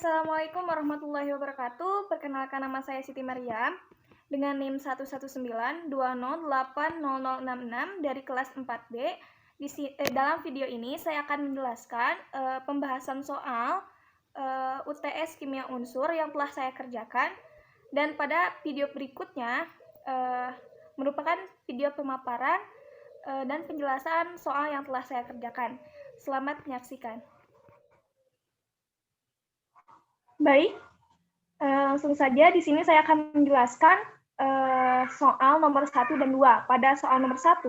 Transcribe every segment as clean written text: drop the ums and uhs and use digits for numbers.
Assalamualaikum warahmatullahi wabarakatuh. Perkenalkan, nama saya Siti Maryam dengan NIM 11920800066 dari kelas 4B. Dalam video ini saya akan menjelaskan pembahasan soal UTS Kimia Unsur yang telah saya kerjakan, dan pada video berikutnya merupakan video pemaparan dan penjelasan soal yang telah saya kerjakan. Selamat menyaksikan. Baik, langsung saja di sini saya akan menjelaskan soal nomor 1 dan 2. Pada soal nomor 1,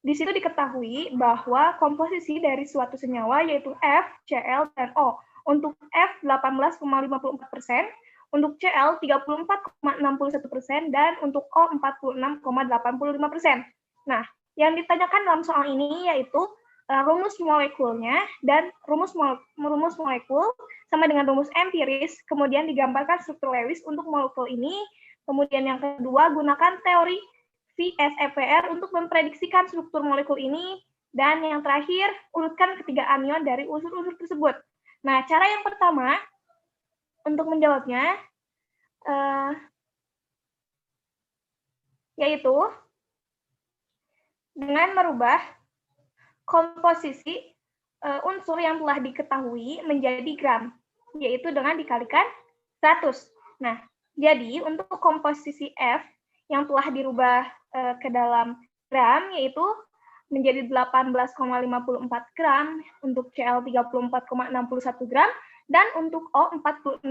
di situ diketahui bahwa komposisi dari suatu senyawa yaitu F, Cl, dan O. Untuk F 18,54%, untuk Cl 34,61%, dan untuk O 46,85%. Nah, yang ditanyakan dalam soal ini yaitu rumus molekulnya, dan rumus molekul sama dengan rumus empiris, kemudian digambarkan struktur Lewis untuk molekul ini. Kemudian yang kedua, gunakan teori VSEPR untuk memprediksikan struktur molekul ini. Dan yang terakhir, urutkan ketiga anion dari unsur-unsur tersebut. Nah, cara yang pertama untuk menjawabnya yaitu dengan merubah komposisi unsur yang telah diketahui menjadi gram, yaitu dengan dikalikan 100. Nah, jadi untuk komposisi F yang telah dirubah ke dalam gram, yaitu menjadi 18,54 gram, untuk Cl 34,61 gram, dan untuk O 46,85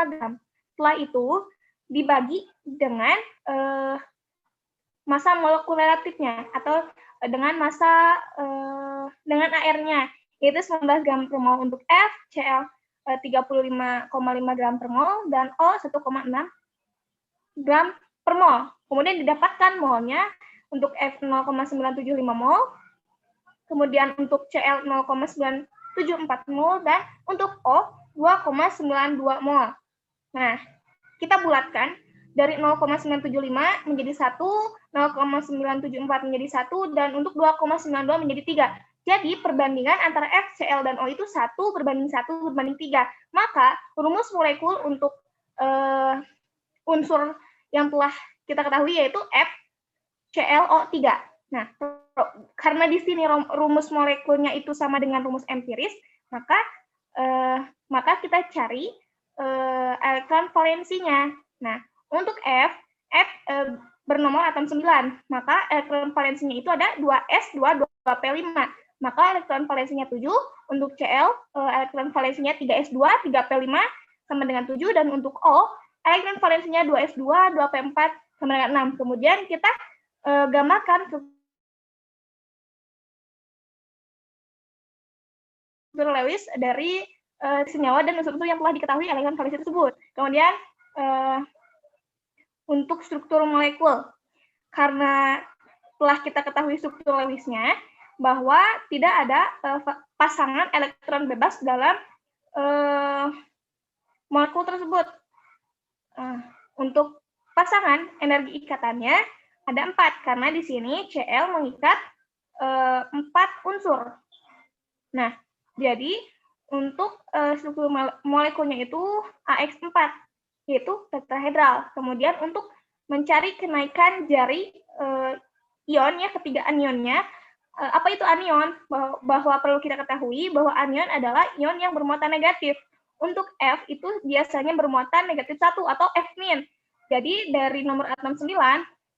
gram. Setelah itu dibagi dengan massa molekul relatifnya, atau dengan massa dengan AR-nya, yaitu 19 gram per mol untuk F, Cl 35,5 gram per mol, dan O 1,6 gram per mol. Kemudian didapatkan molnya untuk F 0,975 mol, kemudian untuk Cl 0,974 mol, dan untuk O 2,92 mol. Nah, kita bulatkan dari 0,975 menjadi 1, 0,974 menjadi 1, dan untuk 2,92 menjadi 3. Jadi perbandingan antara F, Cl, dan O itu 1:1:3. Maka rumus molekul untuk unsur yang telah kita ketahui yaitu F, ClO3. Nah, karena di sini rumus molekulnya itu sama dengan rumus empiris, maka kita cari elektron valensinya. Nah, untuk F bernomor atom 9, maka elektron valensinya itu ada 2s2, 2p5. Maka elektron valensinya 7, untuk Cl elektron valensinya 3s2, 3p5 sama dengan 7, dan untuk O elektron valensinya 2s2, 2p4 sama dengan 6. Kemudian kita gambarkan struktur Lewis dari senyawa dan unsur-unsur yang telah diketahui elektron valensi tersebut. Kemudian untuk struktur molekul, karena telah kita ketahui struktur Lewisnya, bahwa tidak ada pasangan elektron bebas dalam molekul tersebut. Untuk pasangan energi ikatannya ada 4, karena di sini Cl mengikat 4 unsur. Nah, jadi untuk struktur molekulnya itu AX4, yaitu tetrahedral. Kemudian untuk mencari kenaikan jari ion, ya, ketiga anionnya, apa itu anion? Bahwa perlu kita ketahui bahwa anion adalah ion yang bermuatan negatif. Untuk F itu biasanya bermuatan negatif 1 atau F-. Jadi dari nomor atom 9,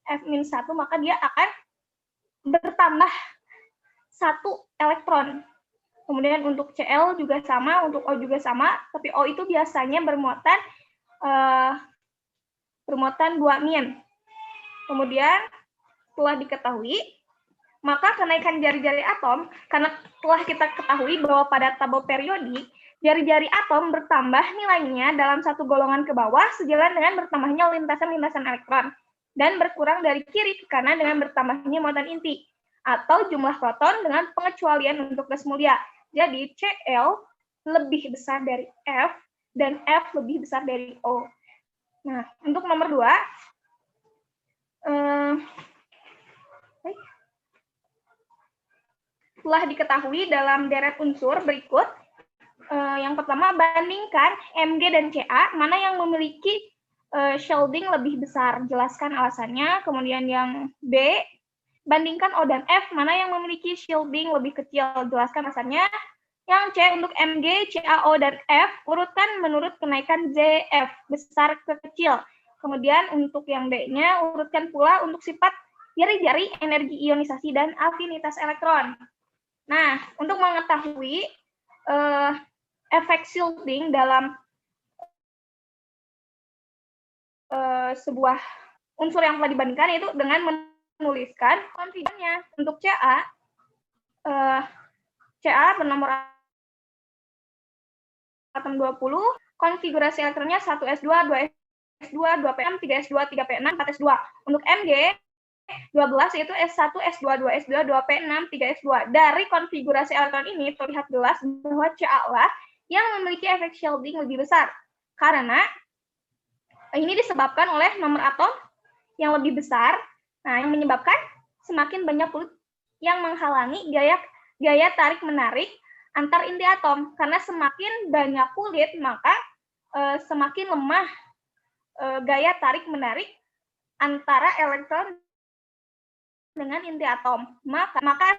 F-1, maka dia akan bertambah 1 elektron. Kemudian untuk Cl juga sama, untuk O juga sama, tapi O itu biasanya bermuatan 2-. Kemudian setelah diketahui, maka kenaikan jari-jari atom, karena telah kita ketahui bahwa pada tabel periodik, jari-jari atom bertambah nilainya dalam satu golongan ke bawah sejalan dengan bertambahnya lintasan-lintasan elektron, dan berkurang dari kiri ke kanan dengan bertambahnya muatan inti, atau jumlah proton dengan pengecualian untuk gas mulia. Jadi Cl lebih besar dari F, dan F lebih besar dari O. Nah, untuk nomor 2, telah diketahui dalam deret unsur berikut Yang pertama, bandingkan Mg dan Ca, mana yang memiliki shielding lebih besar. Jelaskan alasannya. Kemudian yang B, bandingkan O dan F, mana yang memiliki shielding lebih kecil. Jelaskan alasannya. Yang C, untuk Mg, Ca, O, dan F, urutkan menurut kenaikan ZF, besar ke kecil. Kemudian untuk yang D-nya, urutkan pula untuk sifat jari-jari, energi ionisasi, dan afinitas elektron. Nah, untuk mengetahui efek shielding dalam sebuah unsur yang telah dibandingkan, yaitu dengan menuliskan konfigurasinya. Untuk Ca bernomor atom 20, konfigurasi elektronnya 1s2, 2s2, 2p6, 3s2, 3p6, 4s2. Untuk Mg 12 yaitu S1, S2, 2s2, 2p6, 3s2. Dari konfigurasi elektron ini terlihat jelas bahwa Ca lah yang memiliki efek shielding lebih besar. Karena ini disebabkan oleh nomor atom yang lebih besar, nah yang menyebabkan semakin banyak kulit yang menghalangi gaya tarik-menarik antar inti atom. Karena semakin banyak kulit, maka semakin lemah gaya tarik-menarik antara elektron dengan inti atom. Maka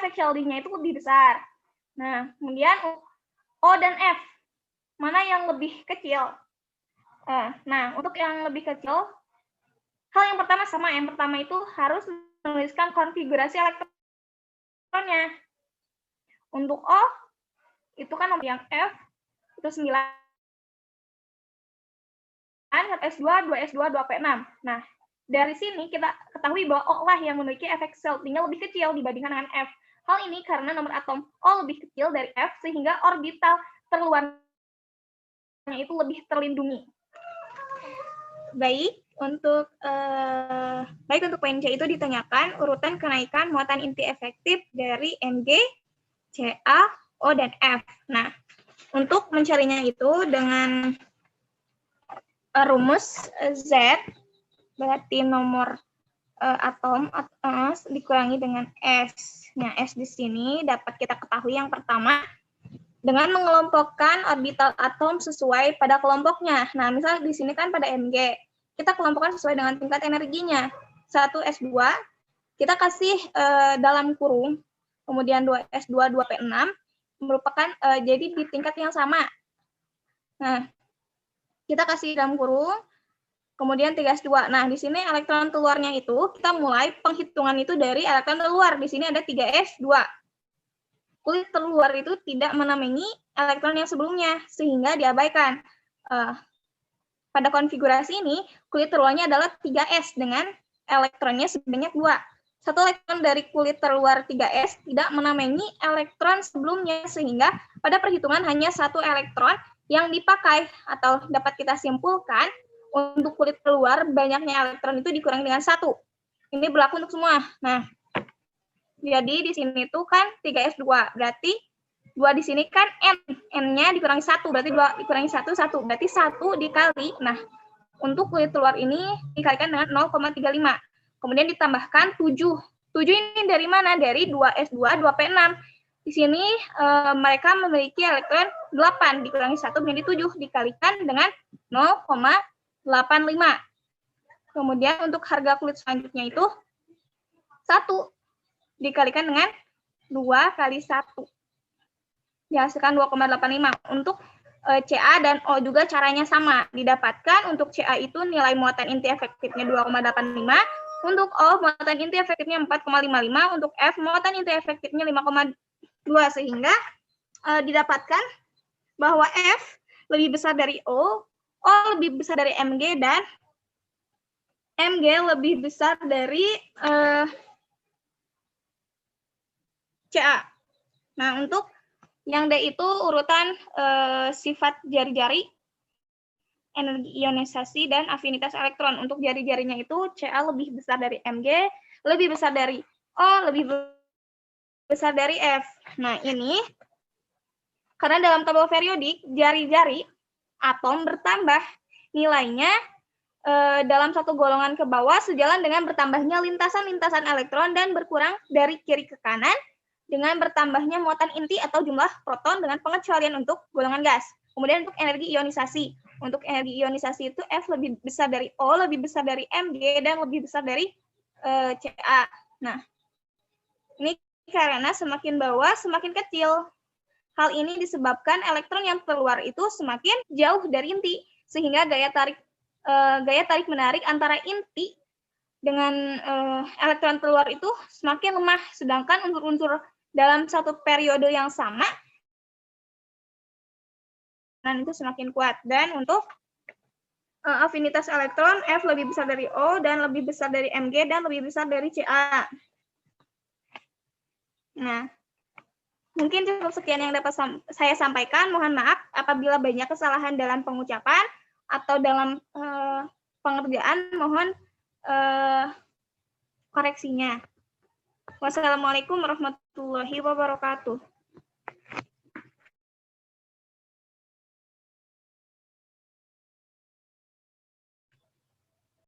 efek shielding-nya itu lebih besar. Nah, kemudian O dan F, mana yang lebih kecil? Nah, untuk yang lebih kecil, hal yang pertama sama. Yang pertama itu harus menuliskan konfigurasi elektronnya. Untuk O, itu kan nomor yang F, itu 9, 1s2, 2s2, 2p6. Nah, dari sini kita ketahui bahwa O lah yang memiliki efek shielding-nya lebih kecil dibandingkan dengan F. Hal ini karena nomor atom O lebih kecil dari F, sehingga orbital terluarnya itu lebih terlindungi. Baik, untuk poin C itu ditanyakan urutan kenaikan muatan inti efektif dari Mg, Ca, O, dan F. Nah, untuk mencarinya itu dengan rumus Z, berarti nomor atom dikurangi dengan S. Nah, S di sini dapat kita ketahui yang pertama, dengan mengelompokkan orbital atom sesuai pada kelompoknya. Nah, misal di sini kan pada Mg, kita kelompokkan sesuai dengan tingkat energinya. 1s2, kita kasih dalam kurung, kemudian 2s2, 2p6, merupakan jadi di tingkat yang sama. Nah, kita kasih dalam kurung, kemudian 3s2. Nah, di sini elektron keluarnya itu, kita mulai penghitungan itu dari elektron keluar. Di sini ada 3s2. Kulit terluar itu tidak menamengi elektron yang sebelumnya, sehingga diabaikan. Pada konfigurasi ini, kulit terluarnya adalah 3s dengan elektronnya sebanyak 2. Satu elektron dari kulit terluar 3s tidak menamengi elektron sebelumnya, sehingga pada perhitungan hanya satu elektron yang dipakai, atau dapat kita simpulkan, untuk kulit terluar banyaknya elektron itu dikurangi dengan 1. Ini berlaku untuk semua. Nah, jadi di sini tuh kan 3s2, berarti 2 di sini kan N-nya dikurangi 1, berarti 2 dikurangi 1, 1. Berarti 1 dikali, nah untuk kulit telur ini dikalikan dengan 0,35. Kemudian ditambahkan 7. 7 ini dari mana? Dari 2s2, 2p6. Di sini mereka memiliki elektron 8, dikurangi 1 menjadi 7, dikalikan dengan 0,85. Kemudian untuk harga kulit selanjutnya itu 1. Dikalikan dengan 2 kali 1. Dihasilkan 2,85. Untuk Ca dan O juga caranya sama. Didapatkan untuk Ca itu nilai muatan inti efektifnya 2,85. Untuk O muatan inti efektifnya 4,55. Untuk F muatan inti efektifnya 5,2. Sehingga didapatkan bahwa F lebih besar dari O lebih besar dari Mg, dan Mg lebih besar dari Ca. Nah, untuk yang D itu urutan sifat jari-jari, energi ionisasi, dan afinitas elektron. Untuk jari-jarinya itu Ca lebih besar dari Mg, lebih besar dari O, lebih besar dari F. Nah, ini karena dalam tabel periodik, jari-jari atom bertambah nilainya dalam satu golongan ke bawah sejalan dengan bertambahnya lintasan-lintasan elektron dan berkurang dari kiri ke kanan dengan bertambahnya muatan inti atau jumlah proton dengan pengecualian untuk golongan gas. Kemudian untuk energi ionisasi. Untuk energi ionisasi itu F lebih besar dari O, lebih besar dari Mg, dan lebih besar dari Ca. Nah, ini karena semakin bawah semakin kecil. Hal ini disebabkan elektron yang keluar itu semakin jauh dari inti, sehingga gaya tarik menarik antara inti dengan elektron keluar itu semakin lemah, sedangkan unsur-unsur dalam satu periode yang sama dan itu semakin kuat. Dan untuk afinitas elektron F lebih besar dari O dan lebih besar dari Mg dan lebih besar dari Ca. Nah, mungkin cukup sekian yang dapat saya sampaikan. Mohon maaf apabila banyak kesalahan dalam pengucapan atau dalam pengerjaan, mohon koreksinya. Wassalamualaikum warahmatullahi wabarakatuh.